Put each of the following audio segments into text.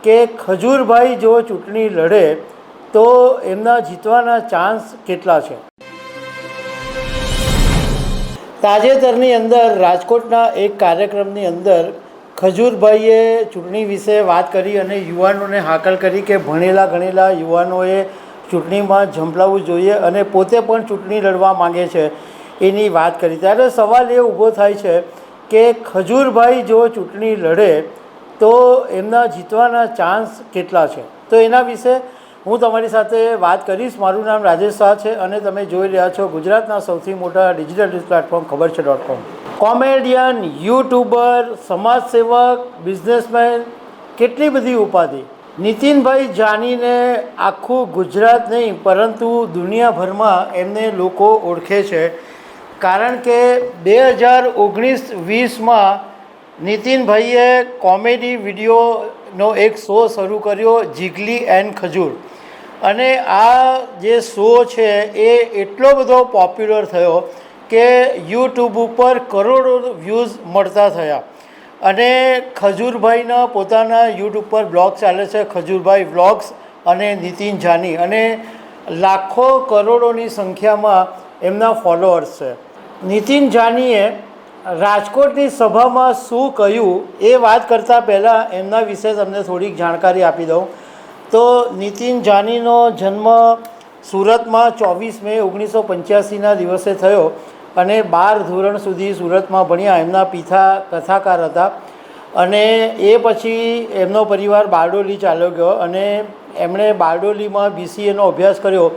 કે ખજૂરભાઈ જો ચૂંટણી લડે તો એમના જીતવાના ચાન્સ કેટલા છે। તાજેતરની અંદર રાજકોટના એક કાર્યક્રમની અંદર ખજૂરભાઈએ ચૂંટણી વિશે વાત કરી અને યુવાનોને હાકલ કરી કે ભણેલા ગણેલા યુવાનોએ ચૂંટણીમાં ઝંપલાવવું જોઈએ અને પોતે પણ ચૂંટણી લડવા માંગે છે એની વાત કરી। ત્યારે સવાલ એ ઊભો થાય છે કે ખજૂરભાઈ જો ચૂંટણી લડે તો એમના જીતવાના ચાન્સ કેટલા છે। તો એના વિશે હું તમારી સાથે વાત કરીશ। મારું નામ રાજેશ શાહ છે અને તમે જોઈ રહ્યા છો ગુજરાતના સૌથી મોટા ડિજિટલ ન્યૂઝ પ્લેટફોર્મ ખબરછે.com। કોમેડિયન, યુટ્યુબર, સમાજસેવક, બિઝનેસમેન, કેટલી બધી ઉપાધિ। નીતિનભાઈ જાનીને આખું ગુજરાત નહીં પરંતુ દુનિયાભરમાં એમને લોકો ઓળખે છે, કારણ કે 2019-20માં નીતિનભાઈએ કોમેડી વિડીયોનો એક શો શરૂ કર્યો, જીગલી એન્ડ ખજૂર, અને આ જે શો છે એ એટલો બધો પોપ્યુલર થયો કે યુટ્યુબ ઉપર કરોડો વ્યૂઝ મળતા થયા। અને ખજૂરભાઈના પોતાના યુટ્યુબ પર બ્લોગ ચાલે છે, ખજૂરભાઈ વ્લોગ્સ અને નીતિન જાની, અને લાખો કરોડોની સંખ્યામાં એમના ફોલોઅર્સ છે। નીતિન જાનીએ રાજકોટની સભામાં શું કહ્યું એ વાત કરતાં પહેલાં એમના વિશે તમને થોડીક જાણકારી આપી દઉં તો નીતિન જાનીનો જન્મ સુરતમાં 24 મે 1985ના દિવસે થયો અને 12 ધોરણ સુધી સુરતમાં ભણ્યા। એમના પિતા કથાકાર હતા અને એ પછી એમનો પરિવાર બારડોલી ચાલ્યો ગયો અને એમણે બારડોલીમાં BCAનો અભ્યાસ કર્યો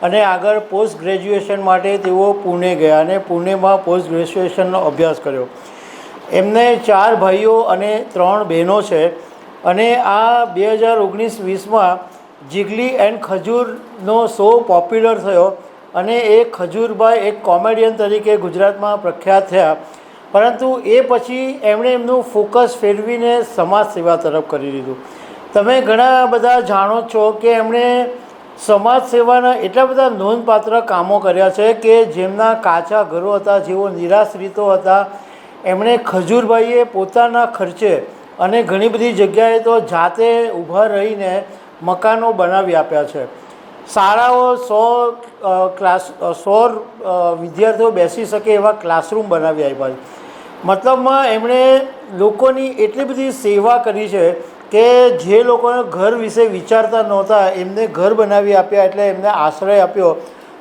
અને આગળ પોસ્ટ ગ્રેજ્યુએશન માટે તેઓ પુણે ગયા અને પુણેમાં પોસ્ટ ગ્રેજ્યુએશનનો અભ્યાસ કર્યો। એમને 4 ભાઈઓ અને 3 બહેનો છે અને આ 2019-20માં જીગલી એન્ડ ખજૂરનો શો પોપ્યુલર થયો અને એ ખજૂરભાઈ એક કોમેડિયન તરીકે ગુજરાતમાં પ્રખ્યાત થયા, પરંતુ એ પછી એમણે એમનું ફોકસ ફેરવીને સમાજ સેવા તરફ કરી દીધું। તમે ઘણા બધા જાણો છો કે એમણે સમાજ સેવાના એટલા બધા નોંધપાત્ર કામો કર્યા છે કે જેમના કાચા ઘરો હતા, જેઓ નિરાશ્રિતો હતા, એમણે ખજૂરભાઈએ પોતાના ખર્ચે અને ઘણી બધી જગ્યાએ તો જાતે ઊભા રહીને મકાનો બનાવી આપ્યા છે। શાળાઓ 100 વિદ્યાર્થીઓ બેસી શકે એવા ક્લાસરૂમ બનાવી આપ્યા છે। મતલબમાં એમણે લોકોની એટલી બધી સેવા કરી છે કે જે લોકોને ઘર વિશે વિચારતા નહોતા એમને ઘર બનાવી આપ્યા, એટલે એમને આશ્રય આપ્યો,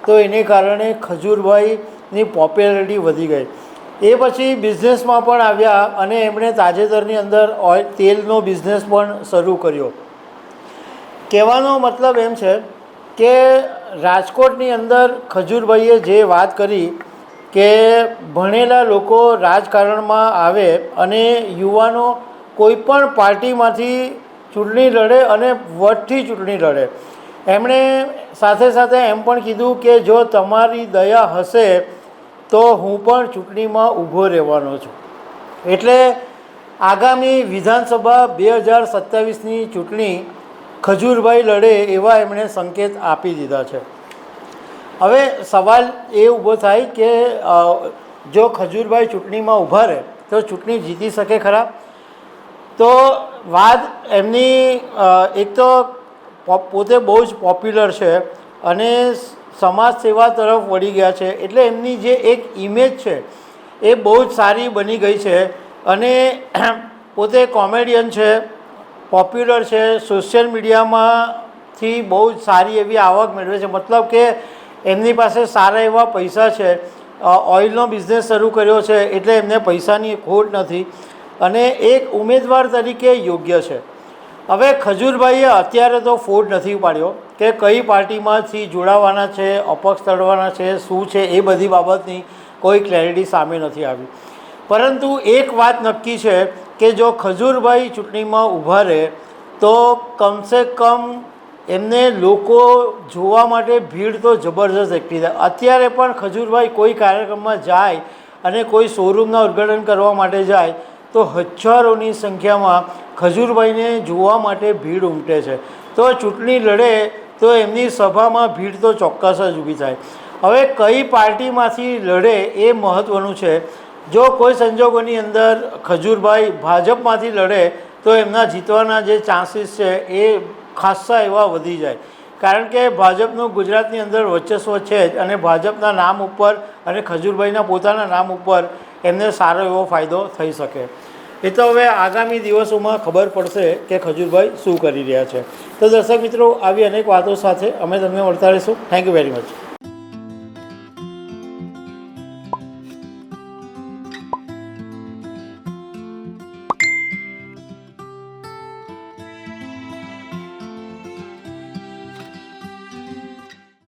તો એને કારણે ખજૂરભાઈની પોપ્યુલારિટી વધી ગઈ। એ પછી બિઝનેસમાં પણ આવ્યા અને એમણે તાજેતરની અંદર તેલનો બિઝનેસ પણ શરૂ કર્યો। કહેવાનો મતલબ એમ છે કે રાજકોટની અંદર ખજૂરભાઈએ જે વાત કરી કે ભણેલા લોકો રાજકારણમાં આવે અને યુવાનો કોઈ પણ પાર્ટીમાંથી ચૂંટણી લડે અને વટથી ચૂંટણી લડે। એમણે સાથે સાથે એમ પણ કીધું કે જો તમારી દયા હશે તો હું પણ ચૂંટણીમાં ઊભો રહેવાનો છું। એટલે આગામી વિધાનસભા 2027ની ચૂંટણી ખજૂરભાઈ લડે એવા એમણે સંકેત આપી દીધા છે। હવે સવાલ એ ઊભો થાય કે જો ખજૂરભાઈ ચૂંટણીમાં ઊભા રહે તો ચૂંટણી જીતી શકે ખરા? તો વાત એમની એક તો પોતે બહુ જ પોપ્યુલર છે અને સમાજ સેવા તરફ વળી ગયા છે, એટલે એમની જે એક ઇમેજ છે એ બહુ જ સારી બની ગઈ છે અને પોતે કોમેડિયન છે, પોપ્યુલર છે, સોશિયલ મીડિયામાંથી બહુ જ સારી એવી આવક મેળવે છે। મતલબ કે એમની પાસે સારા એવા પૈસા છે, ઓઇલનો બિઝનેસ શરૂ કર્યો છે એટલે એમને પૈસાની ખોટ નથી અને એક ઉમેદવાર તરીકે યોગ્ય છે। હવે ખજૂરભાઈએ અત્યારે તો ફોડ નથી પાડ્યો કે કઈ પાર્ટીમાંથી જોડાવાના છે, અપક્ષ લડવાના છે, શું છે, એ બધી બાબતની કોઈ ક્લેરિટી સામે નથી આવી, પરંતુ એક વાત નક્કી છે કે જો ખજૂરભાઈ ચૂંટણીમાં ઊભા રહે તો કમસે કમ એમને લોકો જોવા માટે ભીડ તો જબરજસ્ત એકઠી થાય। અત્યારે પણ ખજૂરભાઈ કોઈ કાર્યક્રમમાં જાય અને કોઈ શોરૂમના ઉદ્ઘાટન કરવા માટે જાય તો હજારોની સંખ્યામાં ખજૂરભાઈને જોવા માટે ભીડ ઉમટે છે। તો ચૂંટણી લડે તો એમની સભામાં ભીડ તો ચોક્કસ જ ઊભી થાય। હવે કઈ પાર્ટીમાંથી લડે એ મહત્ત્વનું છે। જો કોઈ સંજોગોની અંદર ખજૂરભાઈ ભાજપમાંથી લડે તો એમના જીતવાના જે ચાન્સીસ છે એ ખાસ્સા એવા વધી જાય. કારણ કે ભાજપનું ગુજરાતની અંદર વર્ચસ્વ છે જ, અને ભાજપના નામ ઉપર અને ખજૂરભાઈના પોતાના નામ ઉપર એમને સારો એવો ફાયદો થઈ શકે. એ તો હવે આગામી દિવસોમાં ખબર પડશે કે ખજૂરભાઈ શું કરી રહ્યા છે. તો દર્શક મિત્રો, આવી અનેક વાતો સાથે અમે તમને મળતા રહીશું. Thank you very much.